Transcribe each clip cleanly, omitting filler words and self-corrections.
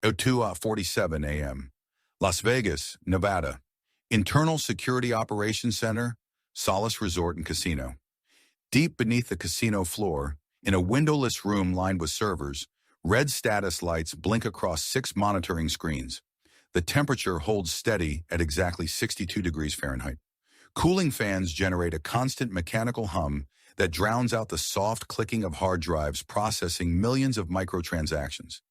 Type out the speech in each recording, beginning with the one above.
02:47 a.m. Las Vegas, Nevada. Internal Security Operations Center, Solace Resort and Casino. Deep beneath the casino floor, in a windowless room lined with servers, red status lights blink across 6 monitoring screens. The temperature holds steady at exactly 62 degrees Fahrenheit. Cooling fans generate a constant mechanical hum that drowns out the soft clicking of hard drives processing millions of microtransactions.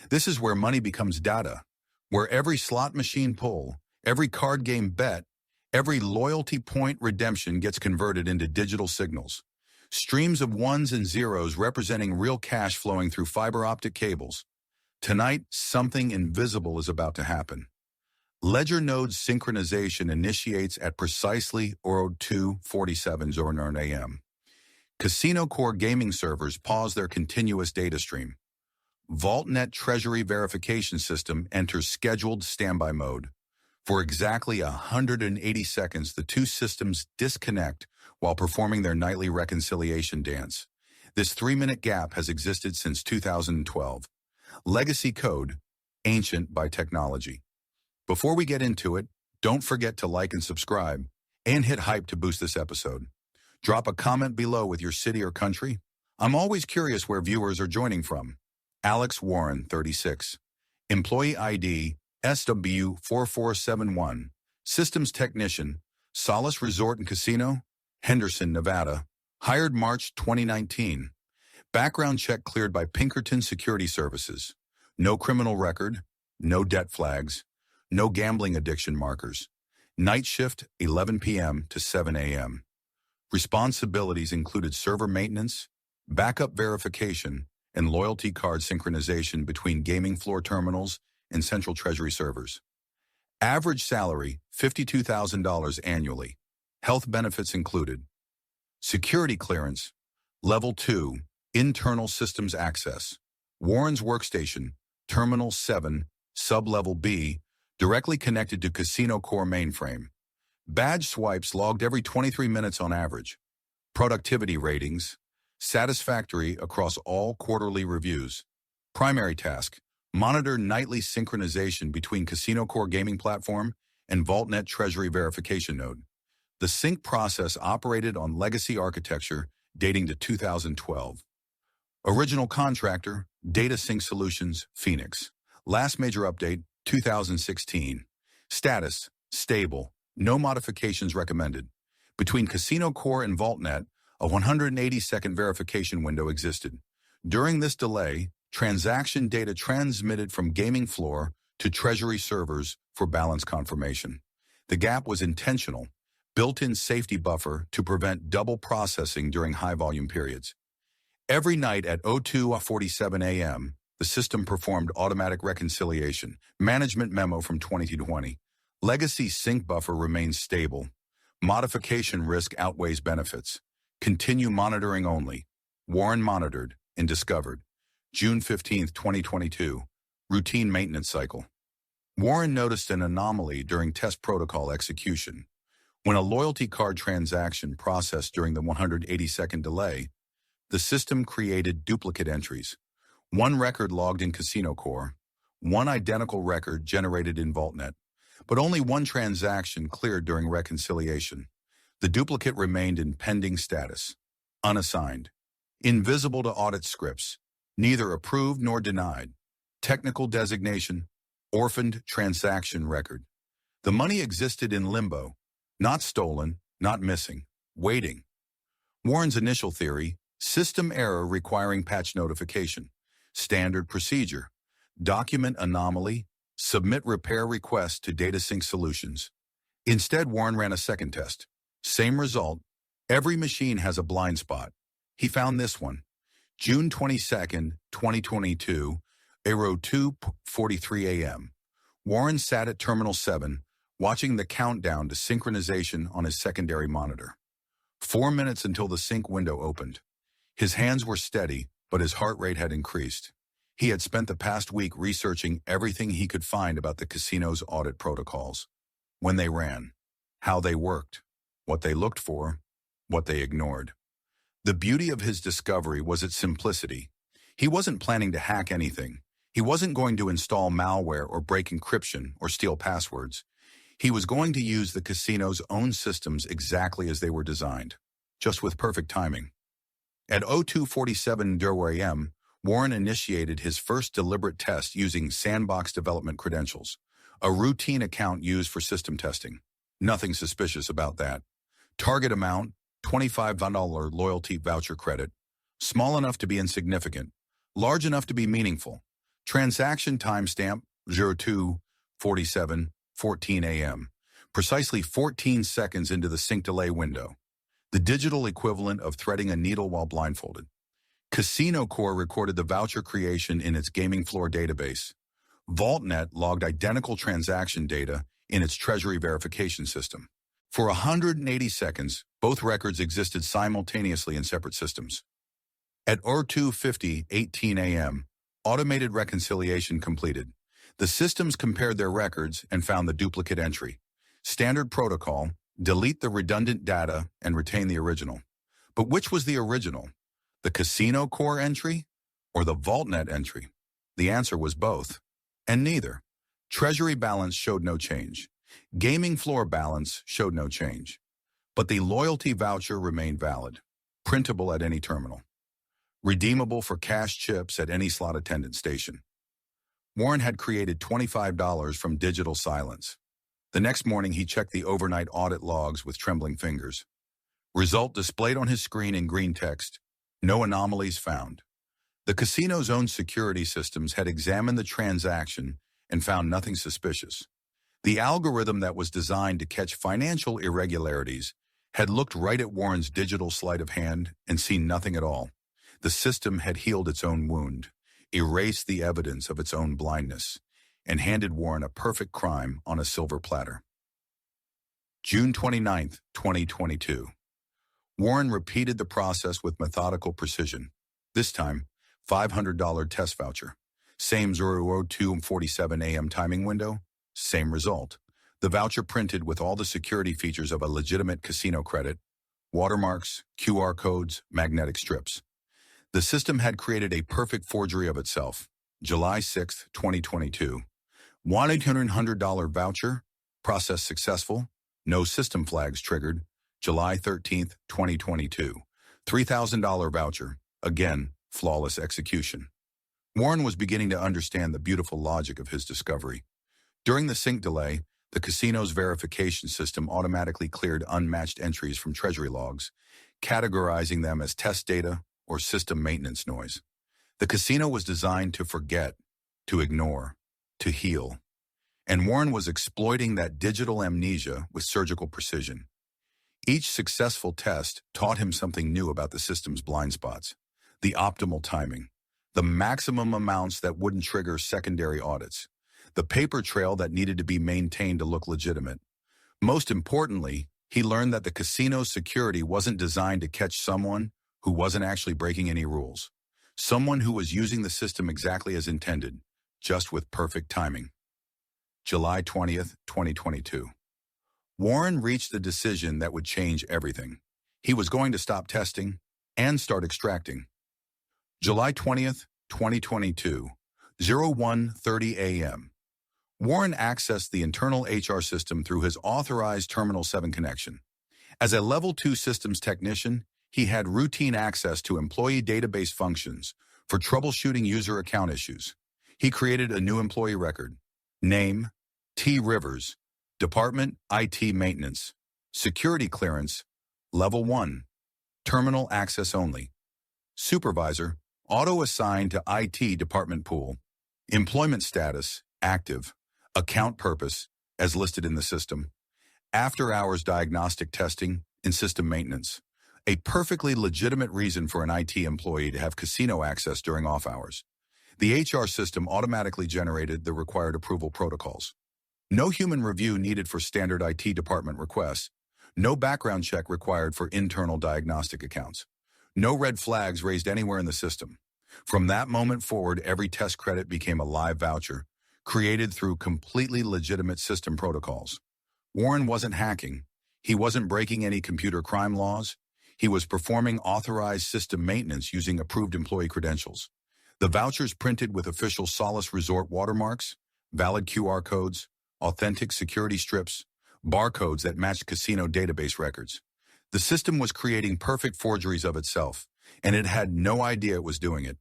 This is where money becomes data, where every slot machine pull, every card game bet, every loyalty point redemption gets converted into digital signals. Streams of ones and zeros representing real cash flowing through fiber optic cables. Tonight, something invisible is about to happen. Ledger node synchronization initiates at precisely 02:47 a.m. Casino core gaming servers pause their continuous data stream. VaultNet Treasury Verification System enters scheduled standby mode. For exactly 180 seconds, the two systems disconnect while performing their nightly reconciliation dance. This 3-minute gap has existed since 2012. Legacy code, ancient by technology. Before we get into it, don't forget to like and subscribe, and hit hype to boost this episode. Drop a comment below with your city or country. I'm always curious where viewers are joining from. Alex Warren, 36. Employee ID, SW4471. Systems Technician, Solace Resort and Casino, Henderson, Nevada. Hired March 2019. Background check cleared by Pinkerton Security Services. No criminal record, no debt flags, no gambling addiction markers. Night shift, 11 p.m. to 7 a.m. Responsibilities included server maintenance, backup verification, and loyalty card synchronization between gaming floor terminals and central treasury servers. Average salary, $52,000 annually. Health benefits included. Security clearance, Level 2, internal systems access. Warren's workstation, Terminal 7, Sub-Level B, directly connected to Casino Core mainframe. Badge swipes logged every 23 minutes on average. Productivity ratings, satisfactory across all quarterly reviews. Primary task, monitor nightly synchronization between Casino Core gaming platform and VaultNet Treasury verification node. The sync process operated on legacy architecture dating to 2012. Original contractor, Data Sync Solutions, Phoenix. Last major update, 2016. Status, stable. No modifications recommended. Between Casino Core and VaultNet, a 180-second verification window existed. During this delay, transaction data transmitted from gaming floor to treasury servers for balance confirmation. The gap was intentional, built-in safety buffer to prevent double processing during high-volume periods. Every night at 02:47 a.m., the system performed automatic reconciliation. Management memo from 2020. Legacy sync buffer remains stable. Modification risk outweighs benefits. Continue monitoring only. Warren monitored and discovered. June 15, 2022. Routine maintenance cycle. Warren noticed an anomaly during test protocol execution. When a loyalty card transaction processed during the 180-second delay, the system created duplicate entries. One record logged in Casino Core, one identical record generated in VaultNet, but only one transaction cleared during reconciliation. The duplicate remained in pending status, unassigned, invisible to audit scripts, neither approved nor denied. Technical designation, orphaned transaction record. The money existed in limbo, not stolen, not missing, waiting. Warren's initial theory, system error requiring patch notification. Standard procedure, document anomaly, submit repair request to Data Sync Solutions. Instead, Warren ran a second test. Same result. Every machine has a blind spot. He found this one. June 22nd, 2022, 02:43 a.m. Warren sat at Terminal 7, watching the countdown to synchronization on his secondary monitor. 4 minutes until the sync window opened. His hands were steady, but his heart rate had increased. He had spent the past week researching everything he could find about the casino's audit protocols. When they ran, how they worked, what they looked for, what they ignored. The beauty of his discovery was its simplicity. He wasn't planning to hack anything. He wasn't going to install malware or break encryption or steal passwords. He was going to use the casino's own systems exactly as they were designed, just with perfect timing. At 02:47 a.m., Warren initiated his first deliberate test using sandbox development credentials, a routine account used for system testing. Nothing suspicious about that. Target amount, $25 loyalty voucher credit. Small enough to be insignificant, large enough to be meaningful. Transaction timestamp, 02:47:14 a.m., precisely 14 seconds into the sync delay window. The digital equivalent of threading a needle while blindfolded. Casino Core recorded the voucher creation in its gaming floor database. VaultNet logged identical transaction data in its treasury verification system. For 180 seconds, both records existed simultaneously in separate systems. At 02:50:18 a.m., automated reconciliation completed. The systems compared their records and found the duplicate entry. Standard protocol, delete the redundant data and retain the original. But which was the original? The Casino Core entry or the VaultNet entry? The answer was both, and neither. Treasury balance showed no change. Gaming floor balance showed no change. But the loyalty voucher remained valid, printable at any terminal, redeemable for cash chips at any slot attendant station. Warren had created $25 from digital silence. The next morning, he checked the overnight audit logs with trembling fingers. Result displayed on his screen in green text. No anomalies found. The casino's own security systems had examined the transaction and found nothing suspicious. The algorithm that was designed to catch financial irregularities had looked right at Warren's digital sleight of hand and seen nothing at all. The system had healed its own wound, erased the evidence of its own blindness, and handed Warren a perfect crime on a silver platter. June 29, 2022. Warren repeated the process with methodical precision. This time, $500 test voucher. Same 02:47 a.m. timing window, same result. The voucher printed with all the security features of a legitimate casino credit, watermarks, QR codes, magnetic strips. The system had created a perfect forgery of itself. July 6, 2022. $100 voucher, process successful, no system flags triggered. July 13, 2022. $3,000 voucher, again, flawless execution. Warren was beginning to understand the beautiful logic of his discovery. During the sync delay, the casino's verification system automatically cleared unmatched entries from treasury logs, categorizing them as test data or system maintenance noise. The casino was designed to forget, to ignore, to heal. And Warren was exploiting that digital amnesia with surgical precision. Each successful test taught him something new about the system's blind spots, the optimal timing, the maximum amounts that wouldn't trigger secondary audits, the paper trail that needed to be maintained to look legitimate. Most importantly, he learned that the casino's security wasn't designed to catch someone who wasn't actually breaking any rules, someone who was using the system exactly as intended, just with perfect timing. July 20th, 2022. Warren reached the decision that would change everything. He was going to stop testing and start extracting. July 20th, 2022, 01:30 a.m. Warren accessed the internal HR system through his authorized Terminal 7 connection. As a Level 2 systems technician, he had routine access to employee database functions for troubleshooting user account issues. He created a new employee record. Name, T. Rivers. Department, IT Maintenance. Security clearance, Level 1. Terminal access only. Supervisor, auto-assigned to IT Department pool. Employment status, active. Account purpose, as listed in the system. After-hours diagnostic testing and system maintenance. A perfectly legitimate reason for an IT employee to have casino access during off hours. The HR system automatically generated the required approval protocols. No human review needed for standard IT department requests. No background check required for internal diagnostic accounts. No red flags raised anywhere in the system. From that moment forward, every test credit became a live voucher, created through completely legitimate system protocols. Warren wasn't hacking. He wasn't breaking any computer crime laws. He was performing authorized system maintenance using approved employee credentials. The vouchers printed with official Solace Resort watermarks, valid QR codes, authentic security strips, barcodes that matched casino database records. The system was creating perfect forgeries of itself, and it had no idea it was doing it.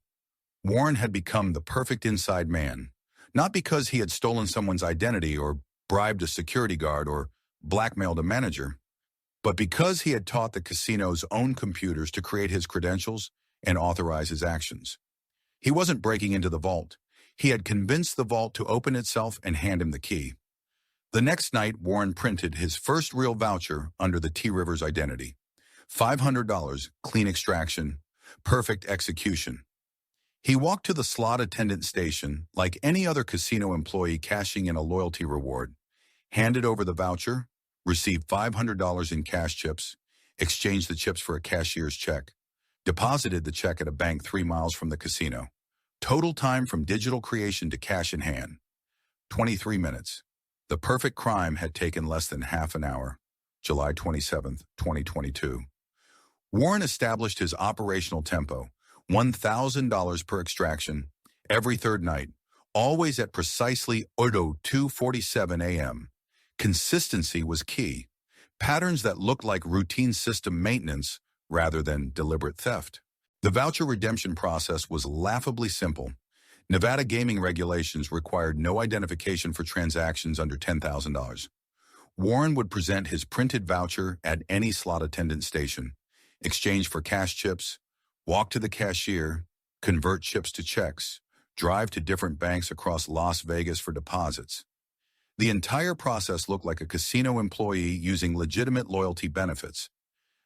Warren had become the perfect inside man, not because he had stolen someone's identity or bribed a security guard or blackmailed a manager, but because he had taught the casino's own computers to create his credentials and authorize his actions. He wasn't breaking into the vault. He had convinced the vault to open itself and hand him the key. The next night, Warren printed his first real voucher under the T. Rivers identity. $500, clean extraction, perfect execution. He walked to the slot attendant station like any other casino employee cashing in a loyalty reward, handed over the voucher, received $500 in cash chips, exchanged the chips for a cashier's check, deposited the check at a bank 3 miles from the casino. Total time from digital creation to cash in hand, 23 minutes. The perfect crime had taken less than half an hour. July 27, 2022. Warren established his operational tempo, $1,000 per extraction, every third night, always at precisely 2:47 a.m. Consistency was key. Patterns that looked like routine system maintenance rather than deliberate theft. The voucher redemption process was laughably simple. Nevada gaming regulations required no identification for transactions under $10,000. Warren would present his printed voucher at any slot attendant station, exchange for cash chips, walk to the cashier, convert chips to checks, drive to different banks across Las Vegas for deposits. The entire process looked like a casino employee using legitimate loyalty benefits,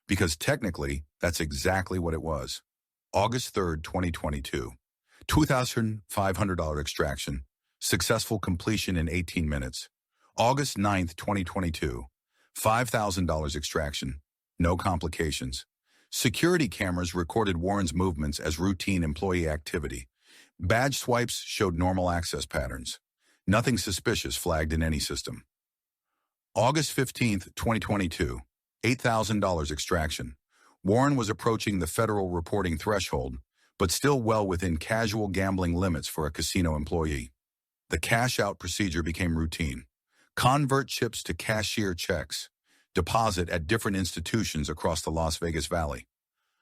because technically, that's exactly what it was. August 3, 2022. $2,500 extraction, successful completion in 18 minutes. August 9, 2022. $5,000 extraction, no complications. Security cameras recorded Warren's movements as routine employee activity. Badge swipes showed normal access patterns. Nothing suspicious flagged in any system. August 15, 2022. $8,000 extraction. Warren was approaching the federal reporting threshold, but still well within casual gambling limits for a casino employee. The cash-out procedure became routine. Convert chips to cashier checks. Deposit at different institutions across the Las Vegas Valley.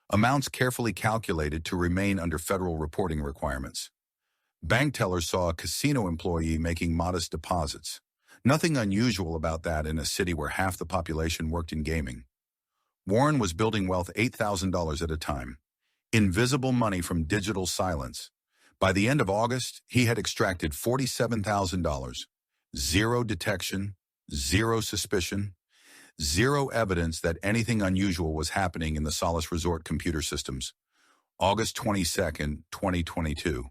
Amounts carefully calculated to remain under federal reporting requirements. Bank tellers saw a casino employee making modest deposits. Nothing unusual about that in a city where half the population worked in gaming. Warren was building wealth $8,000 at a time. Invisible money from digital silence. By the end of August, he had extracted $47,000. Zero detection, zero suspicion, zero evidence that anything unusual was happening in the Solace Resort computer systems. August 22, 2022.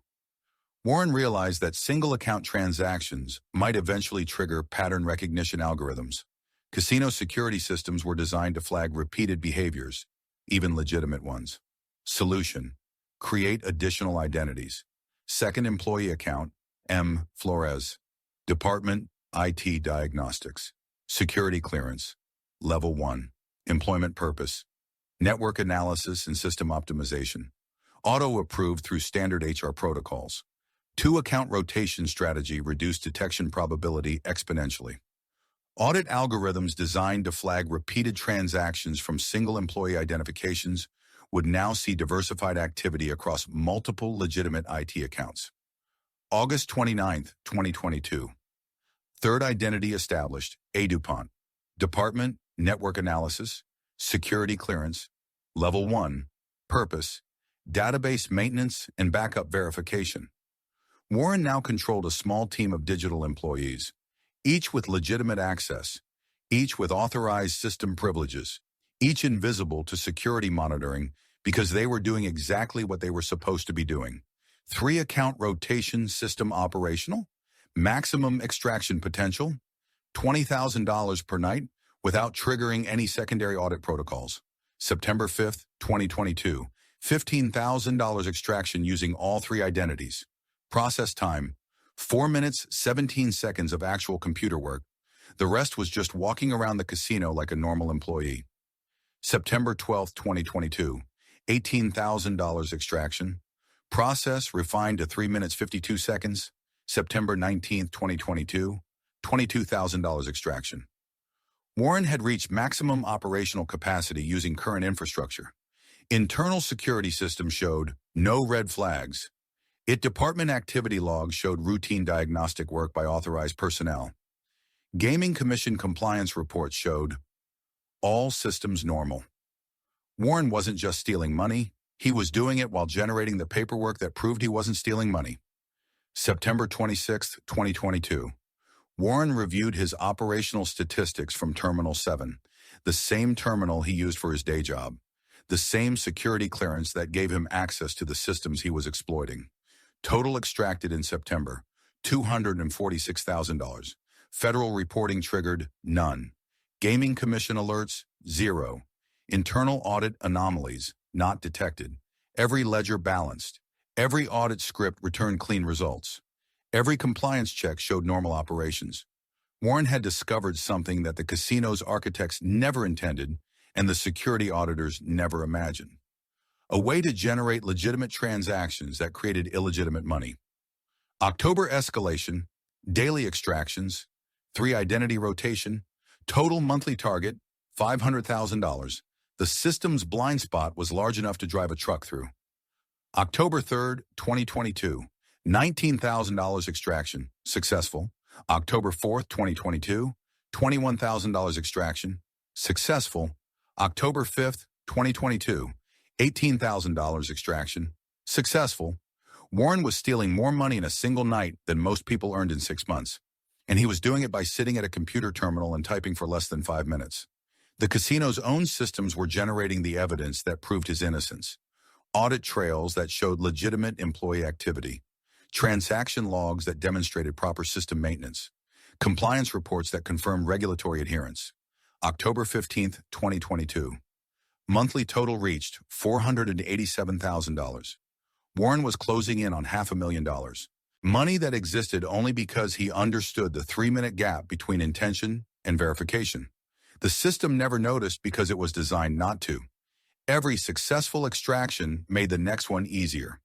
Warren realized that single-account transactions might eventually trigger pattern recognition algorithms. Casino security systems were designed to flag repeated behaviors, even legitimate ones. Solution: create additional identities. Second employee account, M. Flores. Department, IT Diagnostics. Security clearance, Level 1. Employment purpose, network analysis and system optimization. Auto-approved through standard HR protocols. 2-account rotation strategy reduced detection probability exponentially. Audit algorithms designed to flag repeated transactions from single employee identifications would now see diversified activity across multiple legitimate IT accounts. August 29, 2022. Third identity established, A. DuPont. Department, network analysis, security clearance, Level 1, purpose, database maintenance and backup verification. Warren now controlled a small team of digital employees, each with legitimate access, each with authorized system privileges, each invisible to security monitoring because they were doing exactly what they were supposed to be doing. 3-account rotation system operational, maximum extraction potential, $20,000 per night without triggering any secondary audit protocols. September 5, 2022, $15,000 extraction using all 3 identities. Process time, 4 minutes, 17 seconds of actual computer work. The rest was just walking around the casino like a normal employee. September 12, 2022, $18,000 extraction. Process refined to 3 minutes 52 seconds. September 19, 2022. $22,000 extraction. Warren had reached maximum operational capacity using current infrastructure. Internal security systems showed no red flags. Department activity logs showed routine diagnostic work by authorized personnel. Gaming Commission compliance reports showed all systems normal. Warren wasn't just stealing money, he was doing it while generating the paperwork that proved he wasn't stealing money. September 26, 2022. Warren reviewed his operational statistics from Terminal 7, the same terminal he used for his day job, the same security clearance that gave him access to the systems he was exploiting. Total extracted in September, $246,000. Federal reporting triggered, none. Gaming Commission alerts, 0. Internal audit anomalies, not detected. Every ledger balanced. Every audit script returned clean results. Every compliance check showed normal operations. Warren had discovered something that the casino's architects never intended and the security auditors never imagined. A way to generate legitimate transactions that created illegitimate money. October escalation, daily extractions, 3 identity rotation, total monthly target, $500,000. The system's blind spot was large enough to drive a truck through. October 3rd, 2022, $19,000 extraction, successful. October 4th, 2022, $21,000 extraction, successful. October 5th, 2022, $18,000 extraction, successful. Warren was stealing more money in a single night than most people earned in 6 months, and he was doing it by sitting at a computer terminal and typing for less than 5 minutes. The casino's own systems were generating the evidence that proved his innocence. Audit trails that showed legitimate employee activity. Transaction logs that demonstrated proper system maintenance. Compliance reports that confirmed regulatory adherence. October 15, 2022. Monthly total reached $487,000. Warren was closing in on $500,000. Money that existed only because he understood the 3-minute gap between intention and verification. The system never noticed because it was designed not to. Every successful extraction made the next one easier.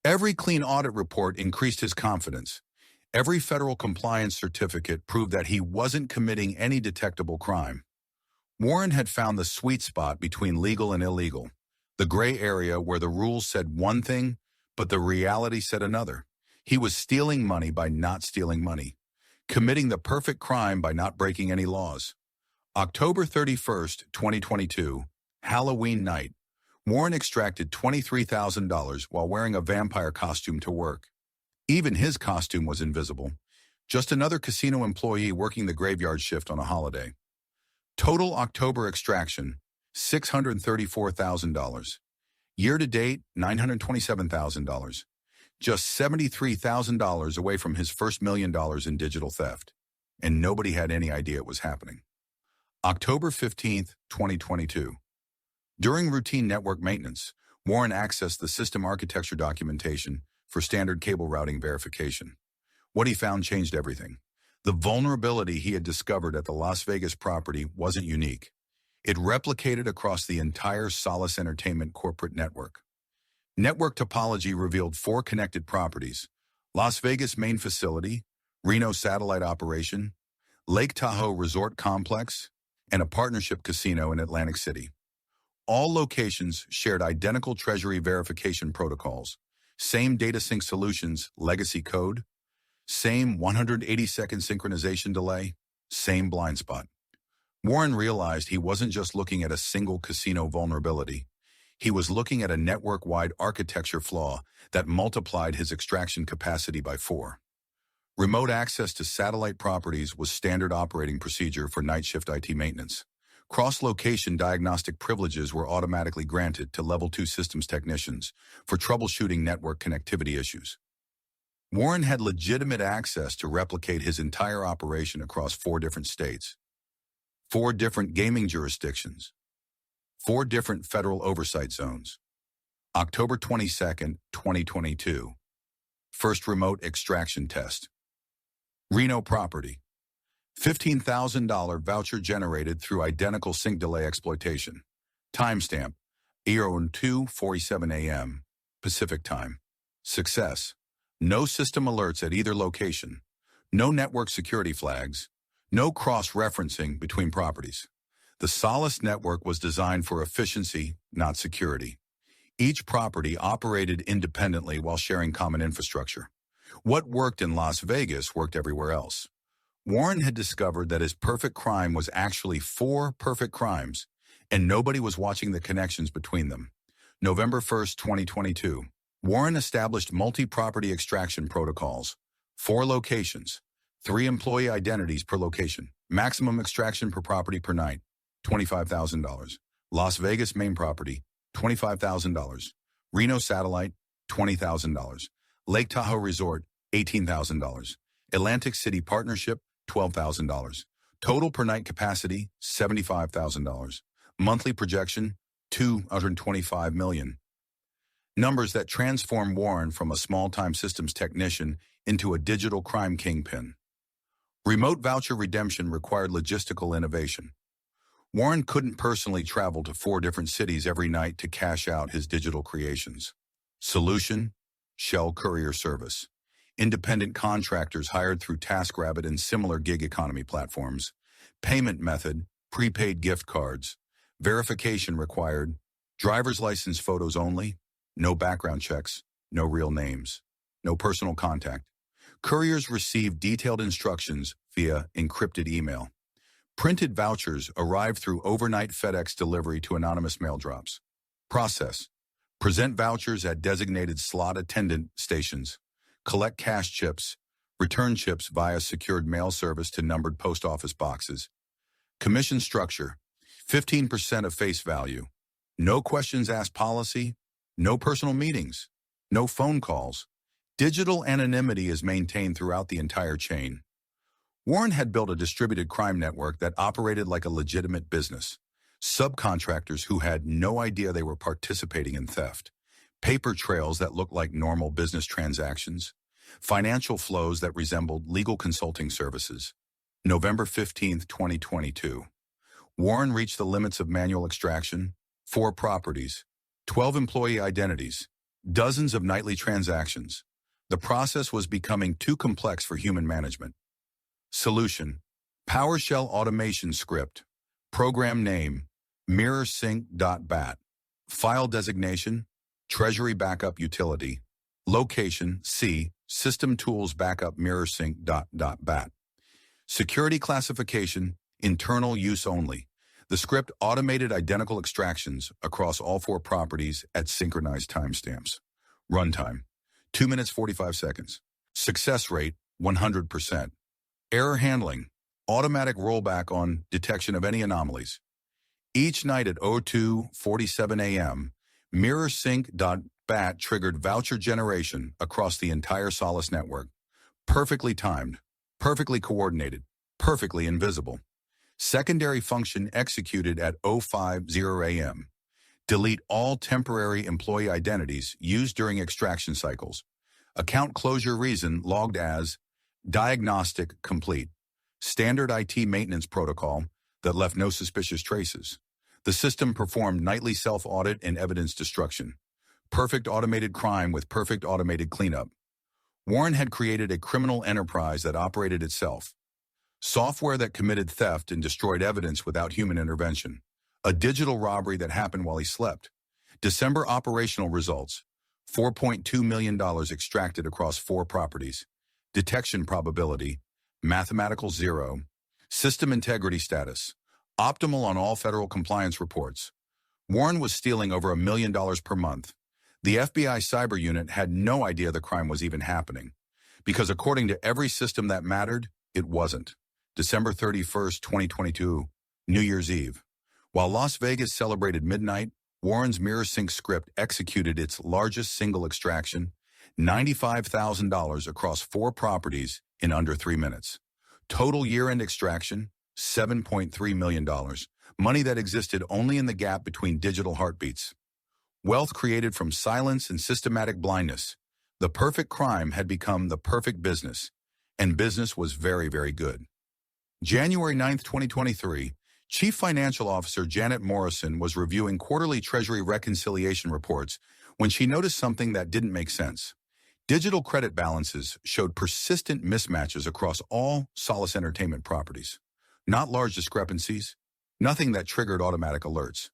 Every clean audit report increased his confidence. Every federal compliance certificate proved that he wasn't committing any detectable crime. Warren had found the sweet spot between legal and illegal, the gray area where the rules said one thing, but the reality said another. He was stealing money by not stealing money, committing the perfect crime by not breaking any laws. October 31st, 2022, Halloween night. Warren extracted $23,000 while wearing a vampire costume to work. Even his costume was invisible. Just another casino employee working the graveyard shift on a holiday. Total October extraction, $634,000. Year-to-date, $927,000. Just $73,000 away from his first $1 million in digital theft. And nobody had any idea it was happening. October 15th, 2022. During routine network maintenance, Warren accessed the system architecture documentation for standard cable routing verification. What he found changed everything. The vulnerability he had discovered at the Las Vegas property wasn't unique. It replicated across the entire Solace Entertainment corporate network. Network topology revealed 4 connected properties: Las Vegas main facility, Reno satellite operation, Lake Tahoe Resort Complex, and a partnership casino in Atlantic City. All locations shared identical treasury verification protocols, same data sync solutions, legacy code, same 180-second synchronization delay, same blind spot. Warren realized he wasn't just looking at a single casino vulnerability. He was looking at a network-wide architecture flaw that multiplied his extraction capacity by 4. Remote access to satellite properties was standard operating procedure for night shift IT maintenance. Cross-location diagnostic privileges were automatically granted to Level 2 systems technicians for troubleshooting network connectivity issues. Warren had legitimate access to replicate his entire operation across 4 different states, 4 different gaming jurisdictions, 4 different federal oversight zones. October 22nd, 2022. First remote extraction test. Reno property. $15,000 voucher generated through identical sync delay exploitation. Timestamp, 2:47 a.m. Pacific Time. Success. No system alerts at either location. No network security flags. No cross-referencing between properties. The Solace network was designed for efficiency, not security. Each property operated independently while sharing common infrastructure. What worked in Las Vegas worked everywhere else. Warren had discovered that his perfect crime was actually 4 perfect crimes, and nobody was watching the connections between them. November 1st, 2022. Warren established multi-property extraction protocols. 4 locations. 3 employee identities per location. Maximum extraction per property per night, $25,000. Las Vegas main property, $25,000. Reno satellite, $20,000. Lake Tahoe Resort, $18,000. Atlantic City Partnership, $12,000. Total per night capacity, $75,000. Monthly projection, $225 million. Numbers that transform Warren from a small-time systems technician into a digital crime kingpin. Remote voucher redemption required logistical innovation. Warren couldn't personally travel to 4 different cities every night to cash out his digital creations. Solution: Shell Courier Service. Independent contractors hired through TaskRabbit and similar gig economy platforms. Payment method: prepaid gift cards. Verification required: driver's license photos only. No background checks. No real names. No personal contact. Couriers received detailed instructions via encrypted email. Printed vouchers arrived through overnight FedEx delivery to anonymous mail drops. Process: present vouchers at designated slot attendant stations. Collect cash chips. Return chips via secured mail service to numbered post office boxes. Commission structure: 15% of face value. No questions asked policy. No personal meetings. No phone calls. Digital anonymity is maintained throughout the entire chain. Warren had built a distributed crime network that operated like a legitimate business. Subcontractors who had no idea they were participating in theft. Paper trails that looked like normal business transactions. Financial flows that resembled legal consulting services. November 15, 2022. Warren reached the limits of manual extraction. 4 properties. 12 employee identities. Dozens of nightly transactions. The process was becoming too complex for human management. Solution: PowerShell automation script. Program name: mirrorsync.bat. File designation: Treasury Backup Utility. Location: C. System Tools Backup mirrorsync.bat. Security classification: internal use only. The script automated identical extractions across all 4 properties at synchronized timestamps. Runtime: 2 minutes 45 seconds. Success rate: 100%. Error handling: automatic rollback on detection of any anomalies. Each night at 02:47 a.m., mirrorsync.bat triggered voucher generation across the entire Solace network. Perfectly timed, perfectly coordinated, perfectly invisible. Secondary function executed at 05:00 a.m. Delete all temporary employee identities used during extraction cycles. Account closure reason logged as diagnostic complete. Standard IT maintenance protocol that left no suspicious traces. The system performed nightly self-audit and evidence destruction. Perfect automated crime with perfect automated cleanup. Warren had created a criminal enterprise that operated itself. Software that committed theft and destroyed evidence without human intervention. A digital robbery that happened while he slept. December operational results: $4.2 million extracted across 4 properties. Detection probability: mathematical 0. System integrity status: optimal on all federal compliance reports. Warren was stealing over $1 million per month. The FBI cyber unit had no idea the crime was even happening, because according to every system that mattered, it wasn't. December 31st, 2022, New Year's Eve. While Las Vegas celebrated midnight, Warren's MirrorSync script executed its largest single extraction, $95,000 across 4 properties in under 3 minutes. Total year-end extraction, $7.3 million, money that existed only in the gap between digital heartbeats. Wealth created from silence and systematic blindness. The perfect crime had become the perfect business, and business was very, very good. January 9th, 2023, Chief Financial Officer Janet Morrison was reviewing quarterly Treasury reconciliation reports when she noticed something that didn't make sense. Digital credit balances showed persistent mismatches across all Solace Entertainment properties. Not large discrepancies, nothing that triggered automatic alerts.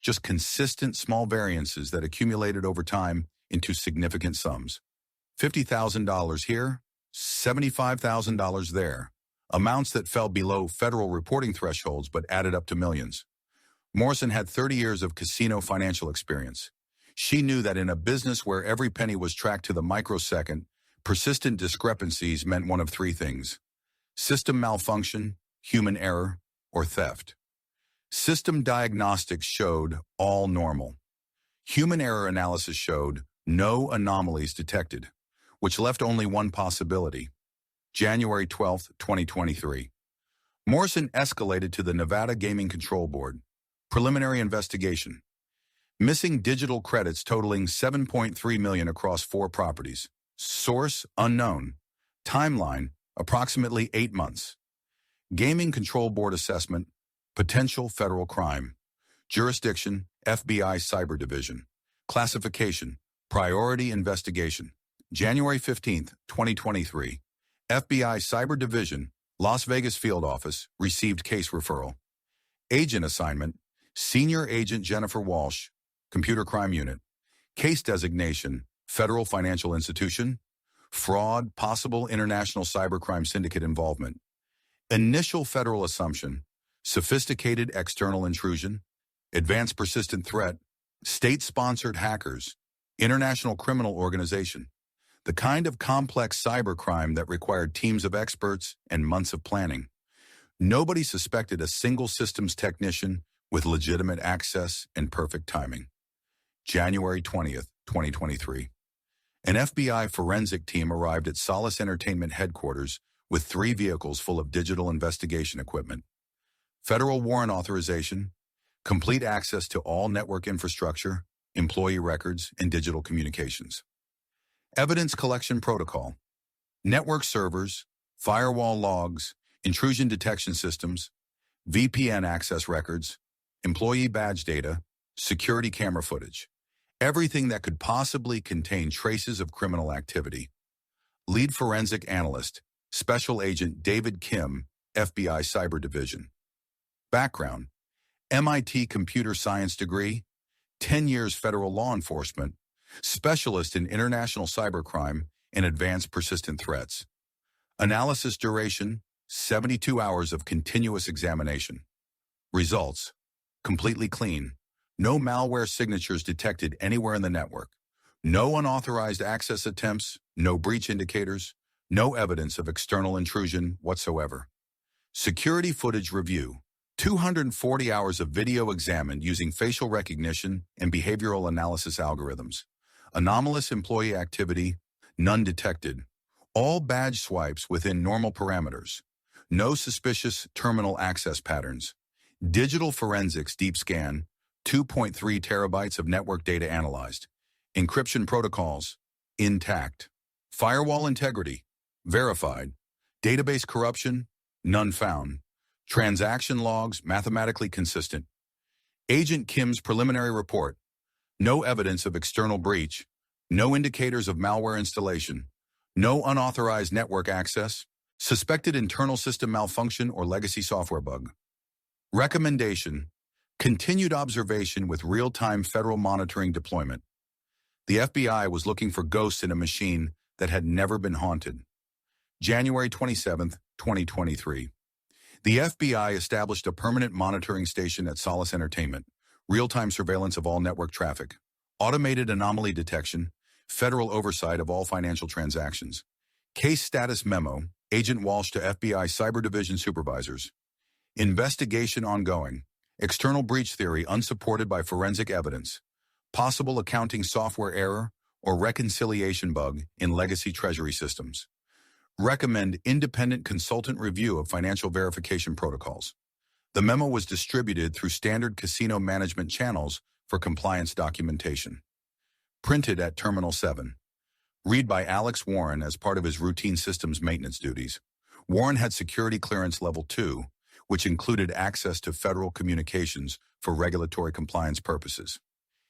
Just consistent small variances that accumulated over time into significant sums. $50,000 here, $75,000 there. Amounts that fell below federal reporting thresholds but added up to millions. Morrison had 30 years of casino financial experience. She knew that in a business where every penny was tracked to the microsecond, persistent discrepancies meant one of three things: system malfunction, human error, or theft. System diagnostics showed all normal. Human error analysis showed no anomalies detected, which left only one possibility. January 12, 2023. Morrison escalated to the Nevada Gaming Control Board. Preliminary investigation. Missing digital credits totaling $7.3 million across 4 properties. Source unknown. Timeline approximately 8 months. Gaming Control Board assessment. Potential federal crime. Jurisdiction FBI Cyber Division. Classification Priority Investigation. January 15, 2023. FBI Cyber Division, Las Vegas Field Office, received case referral. Agent assignment, Senior Agent Jennifer Walsh, Computer Crime Unit. Case designation, Federal Financial Institution. Fraud, possible international cybercrime syndicate involvement. Initial federal assumption, sophisticated external intrusion. Advanced persistent threat, state-sponsored hackers, international criminal organization. The kind of complex cybercrime that required teams of experts and months of planning. Nobody suspected a single systems technician with legitimate access and perfect timing. January 20th, 2023. An FBI forensic team arrived at Solace Entertainment headquarters with 3 vehicles full of digital investigation equipment. Federal warrant authorization, complete access to all network infrastructure, employee records, and digital communications. Evidence collection protocol. Network servers, firewall logs, intrusion detection systems, VPN access records, employee badge data, security camera footage. Everything that could possibly contain traces of criminal activity. Lead forensic analyst, Special Agent David Kim, FBI Cyber Division. Background: MIT computer science degree, 10 years federal law enforcement, specialist in international cybercrime and advanced persistent threats. Analysis duration, 72 hours of continuous examination. Results: completely clean. No malware signatures detected anywhere in the network. No unauthorized access attempts, no breach indicators, no evidence of external intrusion whatsoever. Security footage review. 240 hours of video examined using facial recognition and behavioral analysis algorithms. Anomalous employee activity, none detected. All badge swipes within normal parameters. No suspicious terminal access patterns. Digital forensics deep scan, 2.3 terabytes of network data analyzed. Encryption protocols, intact. Firewall integrity, verified. Database corruption, none found. Transaction logs, mathematically consistent. Agent Kim's preliminary report. No evidence of external breach. No indicators of malware installation. No unauthorized network access. Suspected internal system malfunction or legacy software bug. Recommendation: continued observation with real-time federal monitoring deployment. The FBI was looking for ghosts in a machine that had never been haunted. January 27, 2023. The FBI established a permanent monitoring station at Solace Entertainment, real-time surveillance of all network traffic, automated anomaly detection, federal oversight of all financial transactions. Case status memo, Agent Walsh to FBI Cyber Division supervisors. Investigation ongoing. External breach theory unsupported by forensic evidence. Possible accounting software error or reconciliation bug in legacy treasury systems. Recommend independent consultant review of financial verification protocols. The memo was distributed through standard casino management channels for compliance documentation. Printed at Terminal 7. Read by Alex Warren as part of his routine systems maintenance duties. Warren had security clearance level 2, which included access to federal communications for regulatory compliance purposes.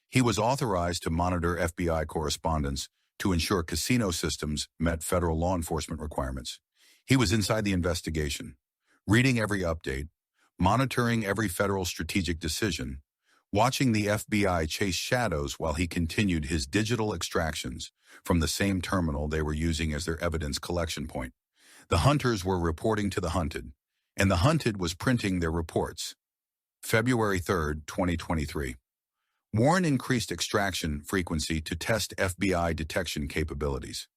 He was authorized to monitor FBI correspondence to ensure casino systems met federal law enforcement requirements. He was inside the investigation, reading every update, monitoring every federal strategic decision, watching the FBI chase shadows while he continued his digital extractions from the same terminal they were using as their evidence collection point. The hunters were reporting to the hunted, and the hunted was printing their reports. February 3, 2023. Warren increased extraction frequency to test FBI detection capabilities.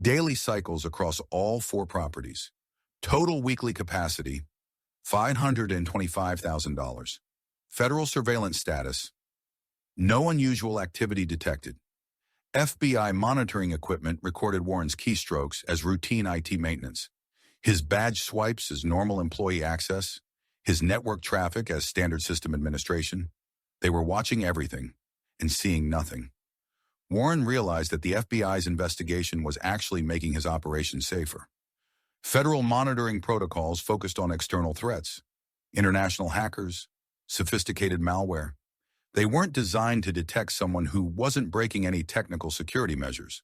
Daily cycles across all 4 properties. Total weekly capacity, $525,000. Federal surveillance status, no unusual activity detected. FBI monitoring equipment recorded Warren's keystrokes as routine IT maintenance, his badge swipes as normal employee access, his network traffic as standard system administration. They were watching everything and seeing nothing. Warren realized that the FBI's investigation was actually making his operation safer. Federal monitoring protocols focused on external threats, international hackers, sophisticated malware. They weren't designed to detect someone who wasn't breaking any technical security measures.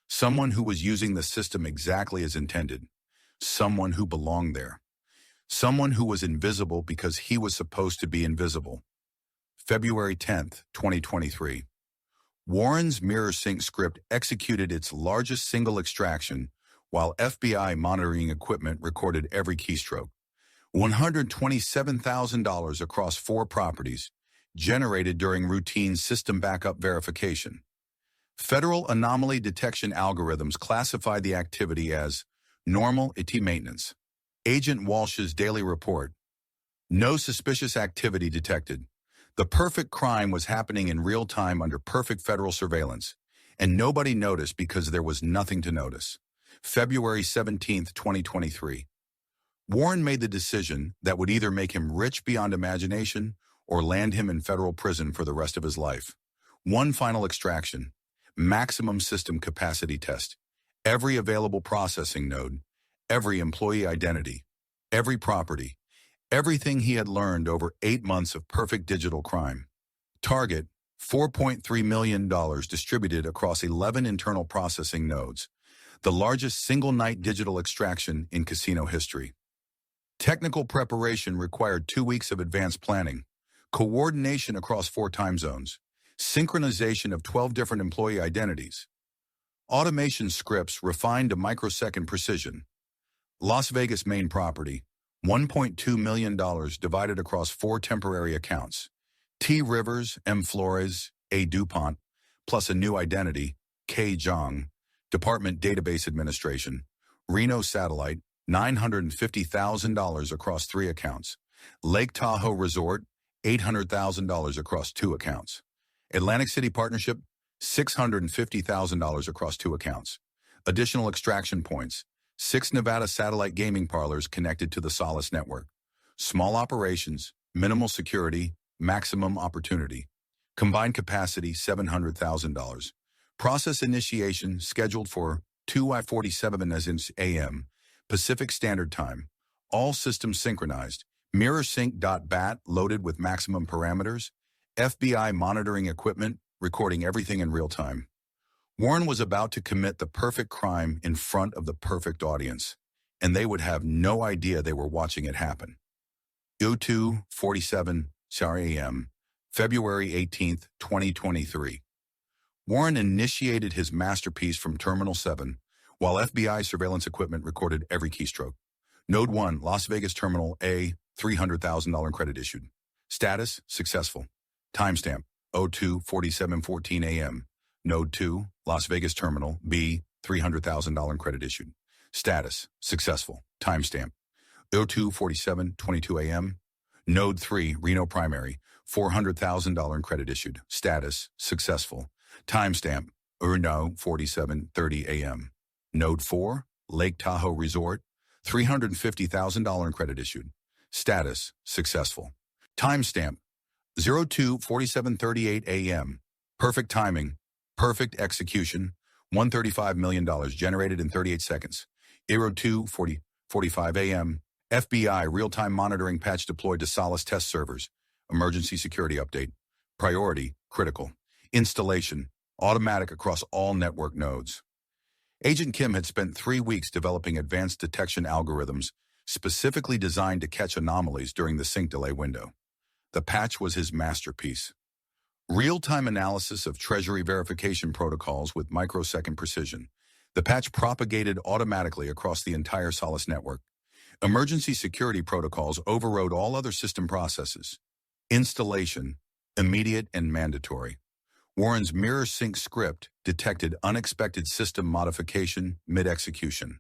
Someone who was using the system exactly as intended. Someone who belonged there. Someone who was invisible because he was supposed to be invisible. February 10, 2023. Warren's mirror sync script executed its largest single extraction while FBI monitoring equipment recorded every keystroke. $127,000 across 4 properties, generated during routine system backup verification. Federal anomaly detection algorithms classify the activity as normal IT maintenance. Agent Walsh's daily report. No suspicious activity detected. The perfect crime was happening in real time under perfect federal surveillance, and nobody noticed because there was nothing to notice. February 17, 2023. Warren made the decision that would either make him rich beyond imagination or land him in federal prison for the rest of his life. One final extraction, maximum system capacity test, every available processing node, every employee identity, every property, everything he had learned over 8 months of perfect digital crime. Target, $4.3 million distributed across 11 internal processing nodes, the largest single-night digital extraction in casino history. Technical preparation required 2 weeks of advanced planning, coordination across 4 time zones, synchronization of 12 different employee identities. Automation scripts refined to microsecond precision. Las Vegas main property, $1.2 million divided across 4 temporary accounts. T. Rivers, M. Flores, A. DuPont, plus a new identity, K. Zhang. Department Database Administration. Reno Satellite, $950,000 across 3 accounts. Lake Tahoe Resort, $800,000 across 2 accounts. Atlantic City Partnership, $650,000 across 2 accounts. Additional extraction points, 6 Nevada satellite gaming parlors connected to the Solace network. Small operations, minimal security, maximum opportunity. Combined capacity, $700,000. Process initiation scheduled for 2:47 a.m. Pacific Standard Time. All systems synchronized. MirrorSync.bat loaded with maximum parameters. FBI monitoring equipment, recording everything in real time. Warren was about to commit the perfect crime in front of the perfect audience, and they would have no idea they were watching it happen. 2:47 a.m., February 18, 2023. Warren initiated his masterpiece from Terminal 7, while FBI surveillance equipment recorded every keystroke. Node 1, Las Vegas Terminal A, $300,000 credit issued. Status, successful. Timestamp, 02:47:14 a.m. Node 2, Las Vegas Terminal B, $300,000 credit issued. Status, successful. Timestamp, 02:47:22 a.m. Node 3, Reno Primary, $400,000 credit issued. Status, successful. Timestamp, 47:30 a.m. Node 4, Lake Tahoe Resort, $350,000 credit issued. Status, successful. Timestamp, 02:47:38 a.m. Perfect timing, perfect execution, $135 million generated in 38 seconds. 02:45 a.m. FBI real-time monitoring patch deployed to Solace test servers. Emergency security update. Priority, critical. Installation, automatic across all network nodes. Agent Kim had spent 3 weeks developing advanced detection algorithms specifically designed to catch anomalies during the sync delay window. The patch was his masterpiece. Real-time analysis of Treasury verification protocols with microsecond precision. The patch propagated automatically across the entire Solace network. Emergency security protocols overrode all other system processes. Installation, immediate and mandatory. Warren's mirror sync script detected unexpected system modification mid-execution.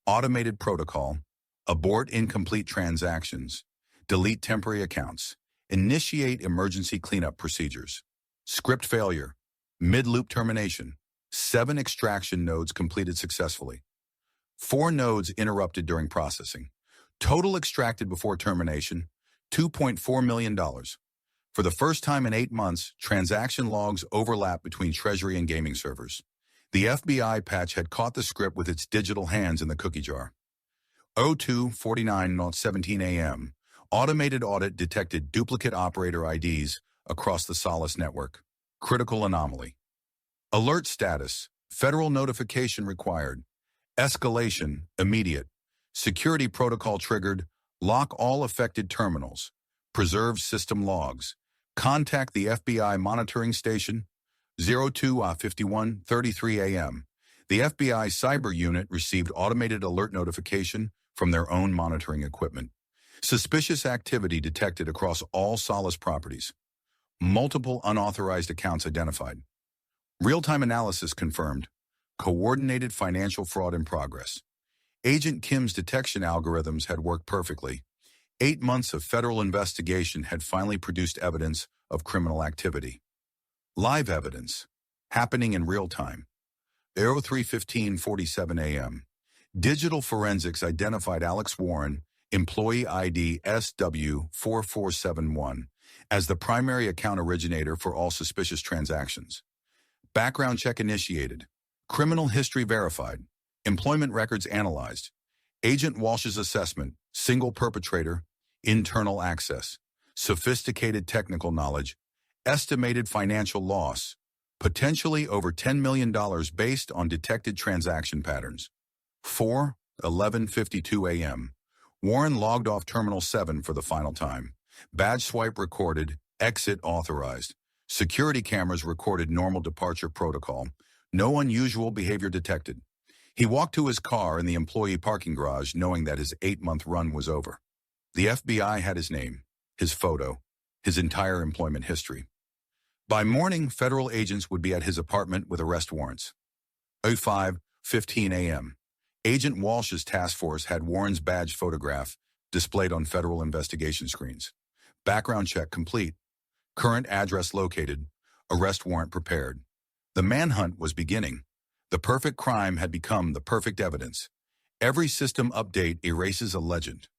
Automated protocol, abort incomplete transactions, delete temporary accounts, initiate emergency cleanup procedures. Script failure, mid-loop termination, 7 extraction nodes completed successfully. 4 nodes interrupted during processing. Total extracted before termination, $2.4 million. For the first time in 8 months, transaction logs overlap between Treasury and gaming servers. The FBI patch had caught the script with its digital hands in the cookie jar. 02:49:17 a.m. Automated audit detected duplicate operator IDs across the Solace network. Critical anomaly. Alert status. Federal notification required. Escalation immediate. Security protocol triggered. Lock all affected terminals. Preserve system logs. Contact the FBI monitoring station. 02:51:33 a.m. The FBI cyber unit received automated alert notification from their own monitoring equipment. Suspicious activity detected across all Solace properties. Multiple unauthorized accounts identified. Real-time analysis confirmed. Coordinated financial fraud in progress. Agent Kim's detection algorithms had worked perfectly. 8 months of federal investigation had finally produced evidence of criminal activity. Live evidence. Happening in real time. 03:15:47 a.m. Digital forensics identified Alex Warren, employee ID SW4471, as the primary account originator for all suspicious transactions. Background check initiated. Criminal history verified. Employment records analyzed. Agent Walsh's assessment, single perpetrator, internal access, sophisticated technical knowledge, estimated financial loss, potentially over $10 million based on detected transaction patterns. 4:11:52 a.m. Warren logged off Terminal 7 for the final time. Badge swipe recorded, exit authorized. Security cameras recorded normal departure protocol. No unusual behavior detected. He walked to his car in the employee parking garage knowing that his 8-month run was over. The FBI had his name, his photo, his entire employment history. By morning, federal agents would be at his apartment with arrest warrants. 05:15 a.m. Agent Walsh's task force had Warren's badge photograph displayed on federal investigation screens. Background check complete. Current address located. Arrest warrant prepared. The manhunt was beginning. The perfect crime had become the perfect evidence. Every system update erases a legend.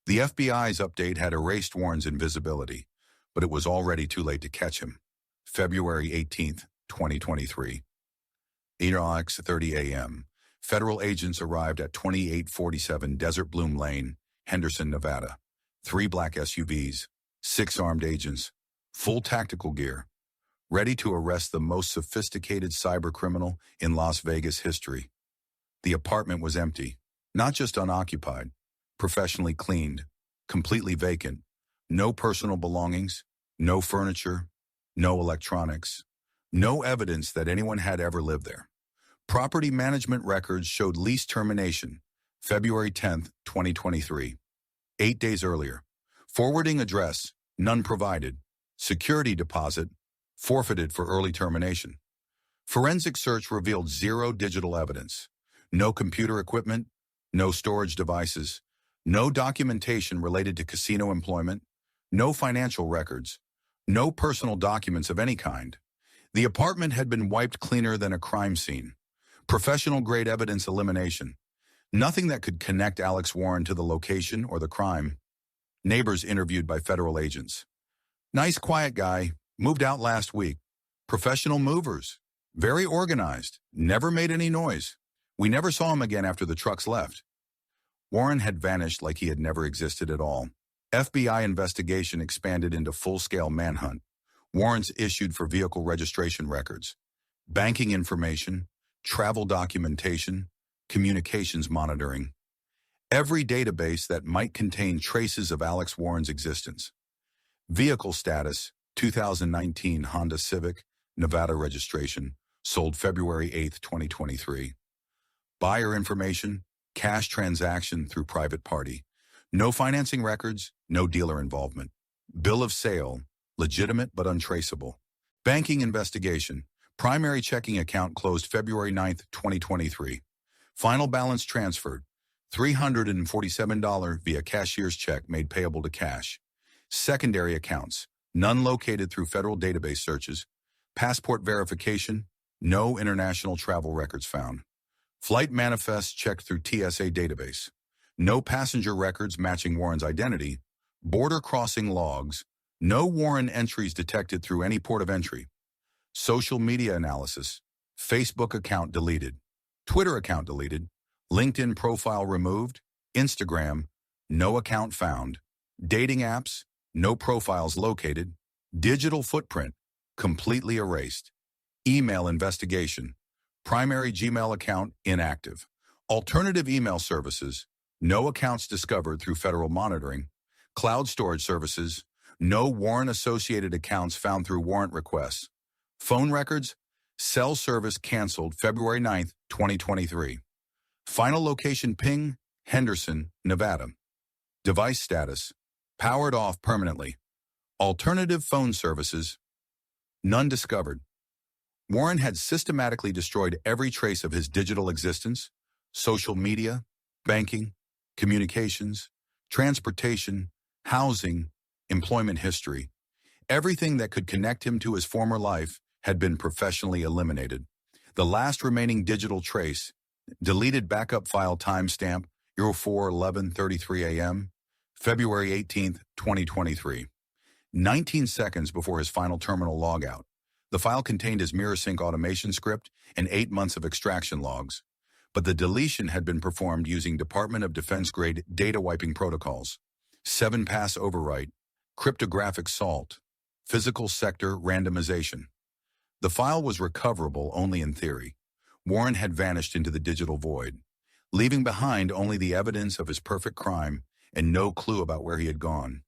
The FBI's update had erased Warren's invisibility, but it was already too late to catch him. February 18th, 2023. 8:30 a.m. Federal agents arrived at 2847 Desert Bloom Lane, Henderson, Nevada. 3 black SUVs, 6 armed agents, full tactical gear, ready to arrest the most sophisticated cybercriminal in Las Vegas history. The apartment was empty, not just unoccupied, professionally cleaned, completely vacant, no personal belongings, no furniture, no electronics, no evidence that anyone had ever lived there. Property management records showed lease termination, February 10th, 2023. 8 days earlier. Forwarding address, none provided. Security deposit, forfeited for early termination. Forensic search revealed 0 digital evidence. No computer equipment, no storage devices, no documentation related to casino employment, no financial records, no personal documents of any kind. The apartment had been wiped cleaner than a crime scene. Professional-grade evidence elimination. Nothing that could connect Alex Warren to the location or the crime. Neighbors interviewed by federal agents. Nice, quiet guy. Moved out last week. Professional movers. Very organized. Never made any noise. We never saw him again after the trucks left. Warren had vanished like he had never existed at all. FBI investigation expanded into full-scale manhunt. Warrants issued for vehicle registration records. banking information, travel documentation, communications monitoring. Every database that might contain traces of Alex Warren's existence. Vehicle status, 2019 Honda Civic, Nevada registration, sold February 8, 2023. Buyer information, cash transaction through private party. No financing records, no dealer involvement. Bill of sale, legitimate but untraceable. Banking investigation, primary checking account closed February 9, 2023. Final balance transferred, $347 via cashier's check made payable to cash. Secondary accounts, none located through federal database searches. Passport verification, no international travel records found. Flight manifests checked through TSA database. No passenger records matching Warren's identity. Border crossing logs, no Warren entries detected through any port of entry. Social media analysis, Facebook account deleted. Twitter account deleted. LinkedIn profile removed. Instagram, no account found. Dating apps, no profiles located. Digital footprint, completely erased. Email investigation, primary Gmail account inactive. Alternative email services, no accounts discovered through federal monitoring. Cloud storage services, no Warren-associated accounts found through warrant requests. Phone records, cell service canceled February 9, 2023. Final location ping, Henderson, Nevada. Device status, powered off permanently. Alternative phone services, none discovered. Warren had systematically destroyed every trace of his digital existence, social media, banking, communications, transportation, housing, employment history. Everything that could connect him to his former life had been professionally eliminated. The last remaining digital trace, deleted backup file timestamp 04/11:33 a.m., February 18, 2023. 19 seconds before his final terminal logout. The file contained his MirrorSync automation script and 8 months of extraction logs, but the deletion had been performed using Department of Defense-grade data wiping protocols. 7-pass overwrite, cryptographic salt, physical sector randomization. The file was recoverable only in theory. Warren had vanished into the digital void, leaving behind only the evidence of his perfect crime and no clue about where he had gone.